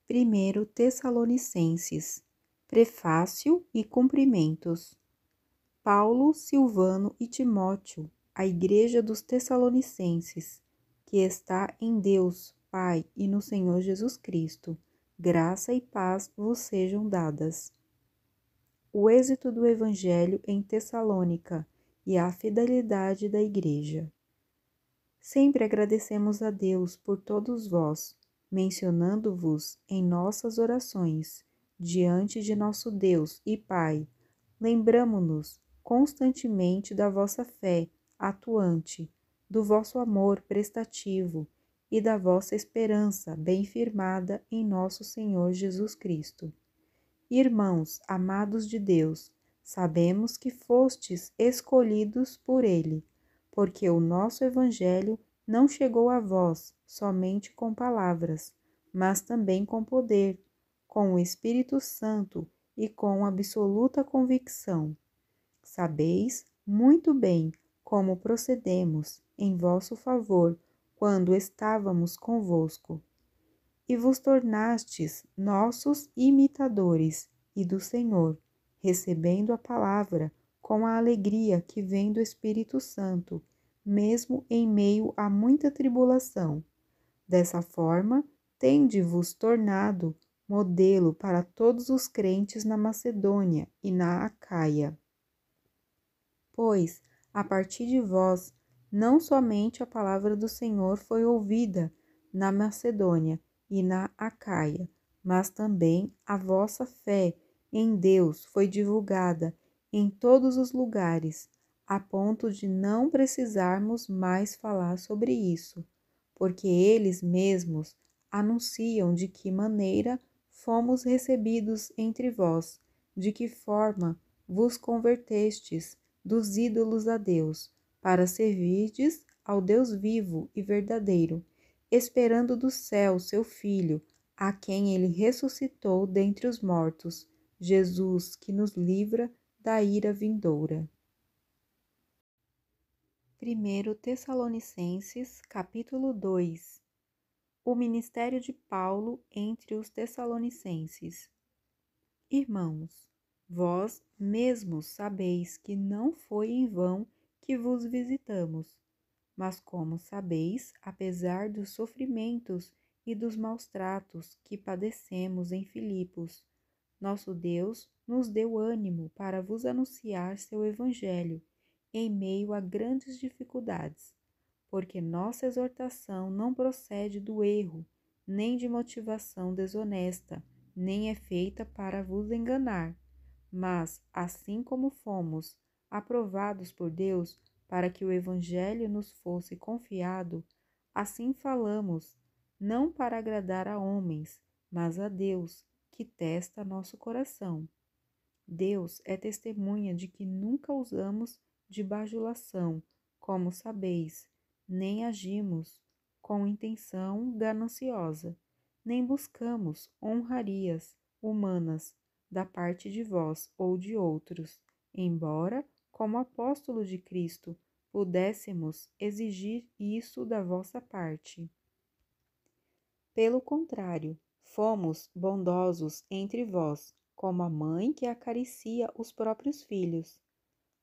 1 Tessalonicenses, Prefácio e Cumprimentos. Paulo, Silvano e Timóteo, à Igreja dos Tessalonicenses, que está em Deus, Pai e no Senhor Jesus Cristo, graça e paz vos sejam dadas. O êxito do Evangelho em Tessalônica e a fidelidade da Igreja. Sempre agradecemos a Deus por todos vós, mencionando-vos em nossas orações, diante de nosso Deus e Pai. Lembramo-nos constantemente da vossa fé atuante, do vosso amor prestativo e da vossa esperança bem firmada em nosso Senhor Jesus Cristo. Irmãos, amados de Deus, sabemos que fostes escolhidos por Ele, porque o nosso Evangelho não chegou a vós somente com palavras, mas também com poder, com o Espírito Santo e com absoluta convicção. Sabeis muito bem como procedemos em vosso favor quando estávamos convosco. E vos tornastes nossos imitadores e do Senhor, recebendo a palavra com a alegria que vem do Espírito Santo, mesmo em meio a muita tribulação. Dessa forma, tende-vos tornado modelo para todos os crentes na Macedônia e na Acaia. Pois, a partir de vós, não somente a palavra do Senhor foi ouvida na Macedônia e na Acaia, mas também a vossa fé em Deus foi divulgada em todos os lugares, a ponto de não precisarmos mais falar sobre isso, porque eles mesmos anunciam de que maneira fomos recebidos entre vós, de que forma vos convertestes dos ídolos a Deus, para servirdes ao Deus vivo e verdadeiro, esperando do céu seu Filho, a quem ele ressuscitou dentre os mortos, Jesus, que nos livra da ira vindoura. 1 Tessalonicenses, capítulo 2. O ministério de Paulo entre os Tessalonicenses. Irmãos, vós mesmos sabeis que não foi em vão que vos visitamos, mas como sabeis, apesar dos sofrimentos e dos maus tratos que padecemos em Filipos, nosso Deus nos deu ânimo para vos anunciar seu Evangelho em meio a grandes dificuldades, porque nossa exortação não procede do erro, nem de motivação desonesta, nem é feita para vos enganar, mas, assim como fomos aprovados por Deus para que o Evangelho nos fosse confiado, assim falamos, não para agradar a homens, mas a Deus, que testa nosso coração. Deus é testemunha de que nunca usamos de bajulação, como sabeis, nem agimos com intenção gananciosa, nem buscamos honrarias humanas da parte de vós ou de outros, embora, como apóstolo de Cristo, pudéssemos exigir isso da vossa parte. Pelo contrário, fomos bondosos entre vós, como a mãe que acaricia os próprios filhos.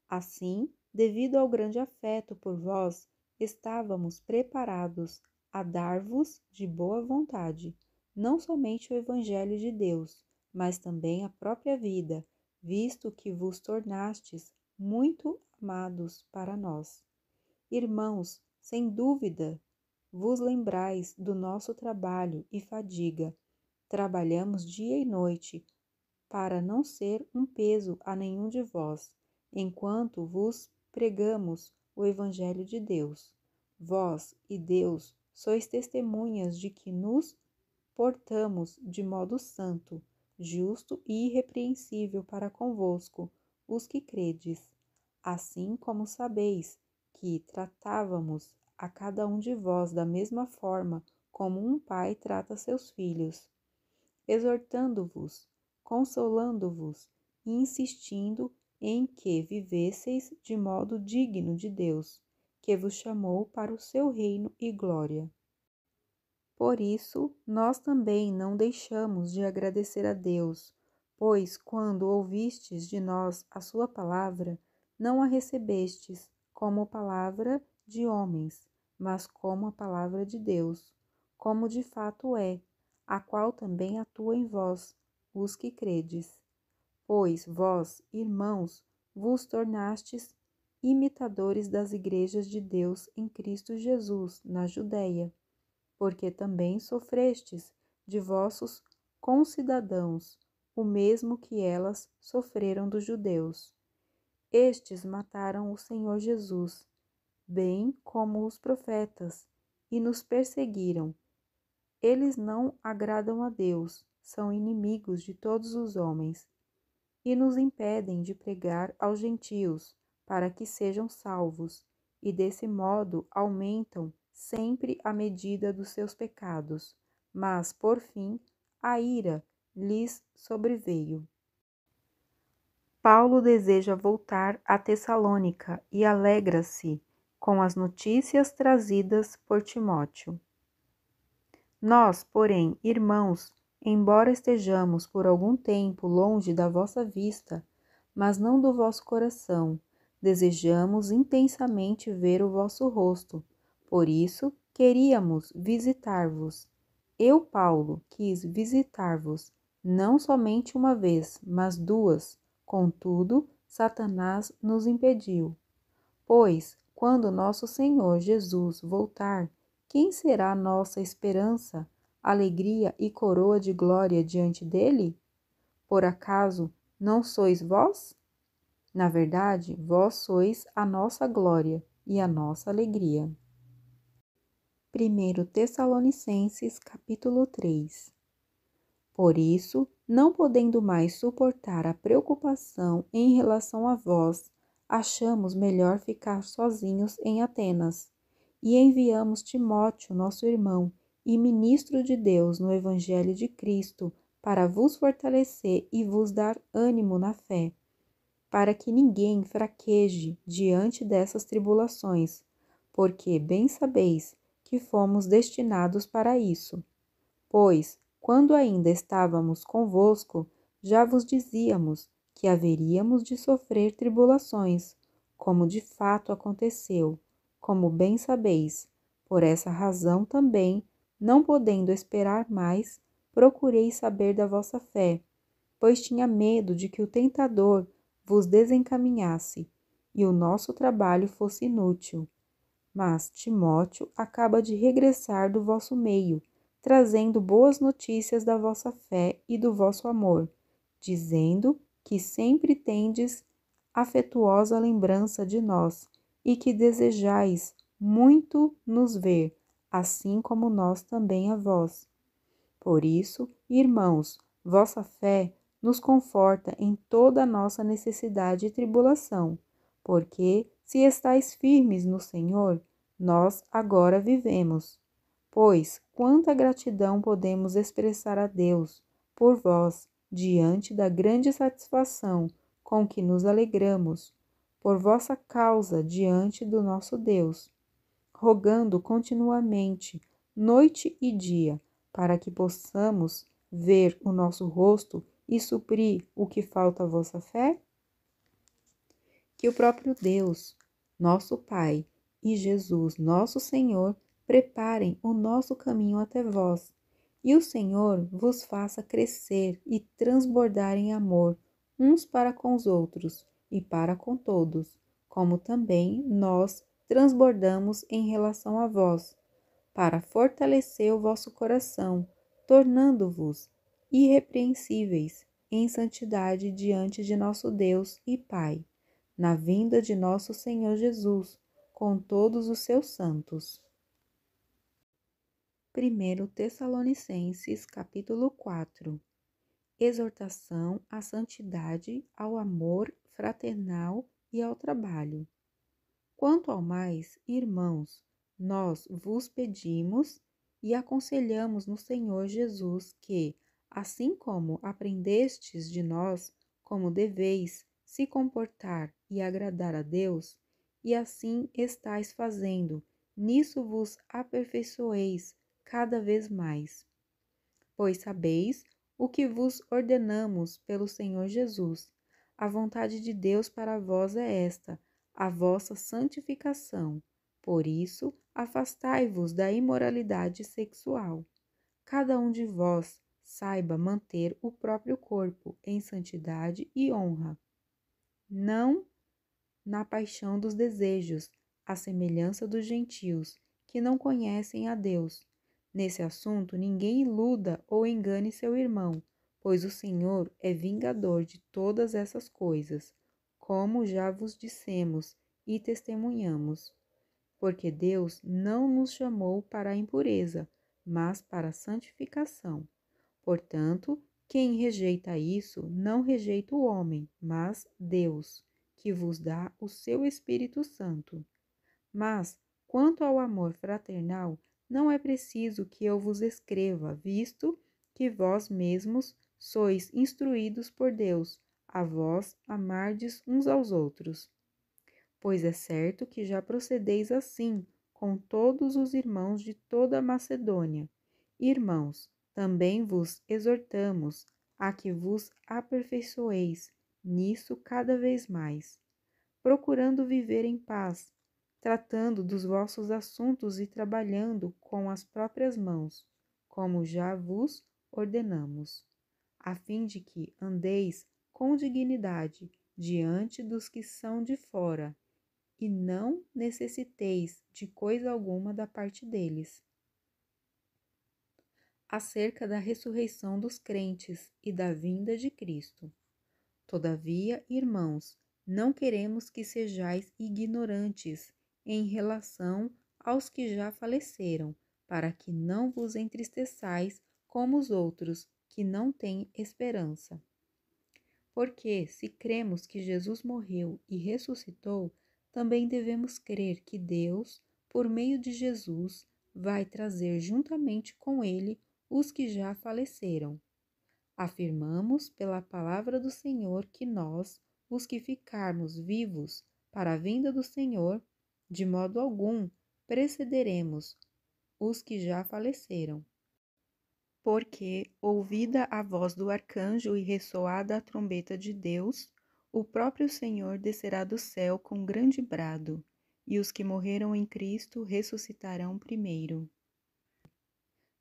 Assim, devido ao grande afeto por vós, estávamos preparados a dar-vos de boa vontade, não somente o Evangelho de Deus, mas também a própria vida, visto que vos tornastes muito amados para nós. Irmãos, sem dúvida, vos lembrais do nosso trabalho e fadiga. Trabalhamos dia e noite, para não ser um peso a nenhum de vós, enquanto vos pregamos o Evangelho de Deus. Vós e Deus sois testemunhas de que nos portamos de modo santo, justo e irrepreensível para convosco, os que credes, assim como sabeis que tratávamos a cada um de vós da mesma forma como um pai trata seus filhos, exortando-vos, consolando-vos e insistindo em que vivesseis de modo digno de Deus, que vos chamou para o seu reino e glória. Por isso, nós também não deixamos de agradecer a Deus, pois quando ouvistes de nós a sua palavra, não a recebestes como palavra de homens, mas como a palavra de Deus, como de fato é, a qual também atua em vós, os que credes. Pois vós, irmãos, vos tornastes imitadores das igrejas de Deus em Cristo Jesus, na Judéia, porque também sofrestes de vossos concidadãos o mesmo que elas sofreram dos judeus. Estes mataram o Senhor Jesus, bem como os profetas, e nos perseguiram. Eles não agradam a Deus, são inimigos de todos os homens, e nos impedem de pregar aos gentios, para que sejam salvos, e desse modo aumentam sempre a medida dos seus pecados. Mas, por fim, a ira lhes sobreveio. Paulo deseja voltar a Tessalônica e alegra-se com as notícias trazidas por Timóteo. Nós, porém, irmãos, embora estejamos por algum tempo longe da vossa vista, mas não do vosso coração, desejamos intensamente ver o vosso rosto. Por isso, queríamos visitar-vos. Eu, Paulo, quis visitar-vos, não somente uma vez, mas duas. Contudo, Satanás nos impediu. Pois, quando nosso Senhor Jesus voltar, quem será nossa esperança, alegria e coroa de glória diante dele? Por acaso não sois vós? Na verdade, vós sois a nossa glória e a nossa alegria. 1 Tessalonicenses capítulo 3. Por isso, não podendo mais suportar a preocupação em relação a vós, achamos melhor ficar sozinhos em Atenas, e enviamos Timóteo, nosso irmão e ministro de Deus no Evangelho de Cristo, para vos fortalecer e vos dar ânimo na fé, para que ninguém fraqueje diante dessas tribulações, porque bem sabeis que fomos destinados para isso. Pois, quando ainda estávamos convosco, já vos dizíamos que haveríamos de sofrer tribulações, como de fato aconteceu, como bem sabeis. Por essa razão também, não podendo esperar mais, procurei saber da vossa fé, pois tinha medo de que o tentador vos desencaminhasse e o nosso trabalho fosse inútil. Mas Timóteo acaba de regressar do vosso meio, trazendo boas notícias da vossa fé e do vosso amor, dizendo que sempre tendes afetuosa lembrança de nós e que desejais muito nos ver, assim como nós também a vós. Por isso, irmãos, vossa fé nos conforta em toda a nossa necessidade e tribulação, porque, se estáis firmes no Senhor, nós agora vivemos. Pois, quanta gratidão podemos expressar a Deus por vós, diante da grande satisfação com que nos alegramos, por vossa causa diante do nosso Deus, rogando continuamente, noite e dia, para que possamos ver o nosso rosto e suprir o que falta à vossa fé? Que o próprio Deus, nosso Pai, e Jesus, nosso Senhor, preparem o nosso caminho até vós, e o Senhor vos faça crescer e transbordar em amor uns para com os outros e para com todos, como também nós transbordamos em relação a vós, para fortalecer o vosso coração, tornando-vos irrepreensíveis em santidade diante de nosso Deus e Pai, na vinda de nosso Senhor Jesus, com todos os seus santos. 1 Tessalonicenses capítulo 4. Exortação à santidade, ao amor fraternal e ao trabalho. Quanto ao mais, irmãos, nós vos pedimos e aconselhamos no Senhor Jesus que, assim como aprendestes de nós como deveis se comportar e agradar a Deus, e assim estáis fazendo, nisso vos aperfeiçoeis cada vez mais. Pois sabeis o que vos ordenamos pelo Senhor Jesus. A vontade de Deus para vós é esta, a vossa santificação. Por isso, afastai-vos da imoralidade sexual. Cada um de vós saiba manter o próprio corpo em santidade e honra, não na paixão dos desejos, à semelhança dos gentios, que não conhecem a Deus. Nesse assunto, ninguém iluda ou engane seu irmão, pois o Senhor é vingador de todas essas coisas, como já vos dissemos e testemunhamos. Porque Deus não nos chamou para a impureza, mas para a santificação. Portanto, quem rejeita isso, não rejeita o homem, mas Deus, que vos dá o seu Espírito Santo. Mas, quanto ao amor fraternal, não é preciso que eu vos escreva, visto que vós mesmos sois instruídos por Deus, a vós amardes uns aos outros. Pois é certo que já procedeis assim com todos os irmãos de toda a Macedônia. Irmãos, também vos exortamos a que vos aperfeiçoeis nisso cada vez mais, procurando viver em paz, tratando dos vossos assuntos e trabalhando com as próprias mãos, como já vos ordenamos, a fim de que andeis com dignidade diante dos que são de fora, e não necessiteis de coisa alguma da parte deles. Acerca da ressurreição dos crentes e da vinda de Cristo. Todavia, irmãos, não queremos que sejais ignorantes em relação aos que já faleceram, para que não vos entristeçais como os outros, que não têm esperança. Porque, se cremos que Jesus morreu e ressuscitou, também devemos crer que Deus, por meio de Jesus, vai trazer juntamente com ele os que já faleceram. Afirmamos pela palavra do Senhor que nós, os que ficarmos vivos para a vinda do Senhor, de modo algum precederemos os que já faleceram. Porque, ouvida a voz do arcanjo e ressoada a trombeta de Deus, o próprio Senhor descerá do céu com grande brado, e os que morreram em Cristo ressuscitarão primeiro.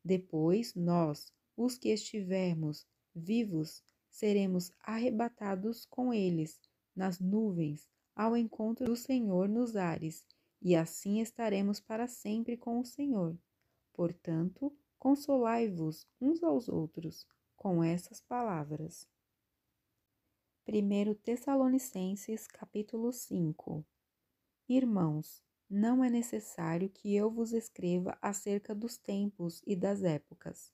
Depois, nós, os que estivermos vivos, seremos arrebatados com eles nas nuvens, ao encontro do Senhor nos ares, e assim estaremos para sempre com o Senhor. Portanto, consolai-vos uns aos outros com essas palavras. 1 Tessalonicenses, capítulo 5. Irmãos, não é necessário que eu vos escreva acerca dos tempos e das épocas,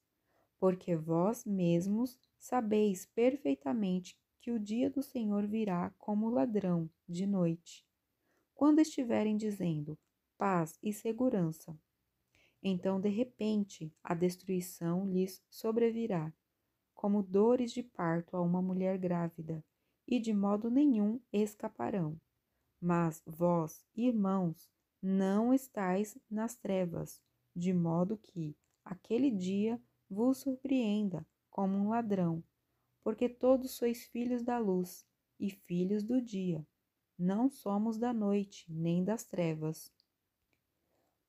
porque vós mesmos sabeis perfeitamente que o dia do Senhor virá como ladrão de noite. Quando estiverem dizendo paz e segurança, então de repente a destruição lhes sobrevirá, como dores de parto a uma mulher grávida, e de modo nenhum escaparão. Mas vós, irmãos, não estáis nas trevas, de modo que aquele dia vos surpreenda como um ladrão, porque todos sois filhos da luz e filhos do dia. Não somos da noite nem das trevas.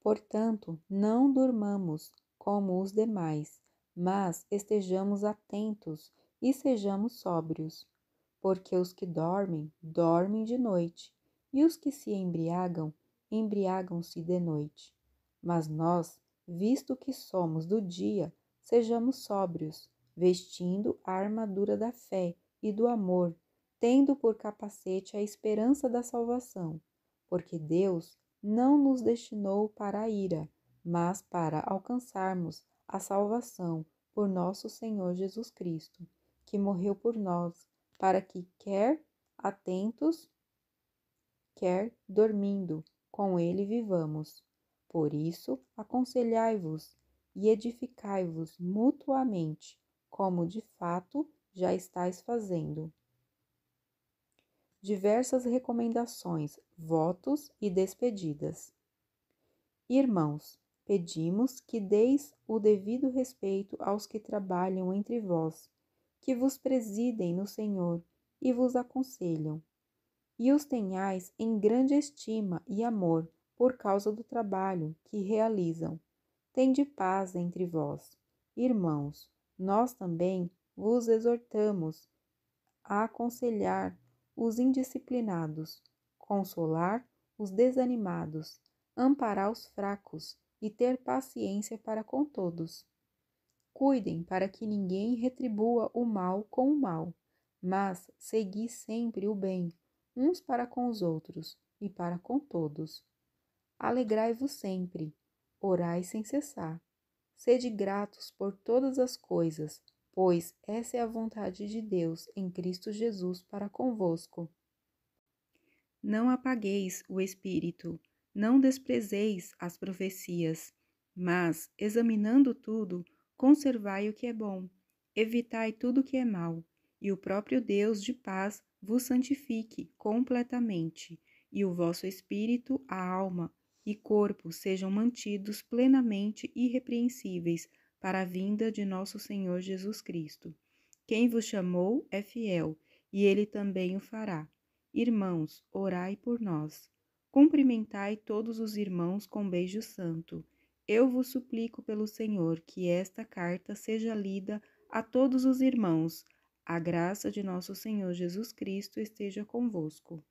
Portanto, não durmamos como os demais, mas estejamos atentos e sejamos sóbrios, porque os que dormem, dormem de noite, e os que se embriagam, embriagam-se de noite. Mas nós, visto que somos do dia, sejamos sóbrios, vestindo a armadura da fé e do amor, tendo por capacete a esperança da salvação, porque Deus não nos destinou para a ira, mas para alcançarmos a salvação por nosso Senhor Jesus Cristo, que morreu por nós, para que, quer atentos, quer dormindo, com ele vivamos. Por isso, aconselhai-vos e edificai-vos mutuamente, como de fato já estáis fazendo. Diversas recomendações, votos e despedidas. Irmãos, Pedimos que deis o devido respeito aos que trabalham entre vós, que vos presidem no Senhor e vos aconselham, e os tenhais em grande estima e amor por causa do trabalho que realizam. Tende paz entre vós. Irmãos, nós também vos exortamos a aconselhar os indisciplinados, consolar os desanimados, amparar os fracos e ter paciência para com todos. Cuidem para que ninguém retribua o mal com o mal, mas segui sempre o bem, uns para com os outros e para com todos. Alegrai-vos sempre, orai sem cessar. Sede gratos por todas as coisas, pois essa é a vontade de Deus em Cristo Jesus para convosco. Não apagueis o espírito, não desprezeis as profecias, mas, examinando tudo, conservai o que é bom, evitai tudo o que é mal, e o próprio Deus de paz vos santifique completamente, e o vosso espírito, a alma e corpo sejam mantidos plenamente irrepreensíveis para a vinda de nosso Senhor Jesus Cristo. Quem vos chamou é fiel, e ele também o fará. Irmãos, orai por nós. Cumprimentai todos os irmãos com beijo santo. Eu vos suplico pelo Senhor que esta carta seja lida a todos os irmãos. A graça de nosso Senhor Jesus Cristo esteja convosco.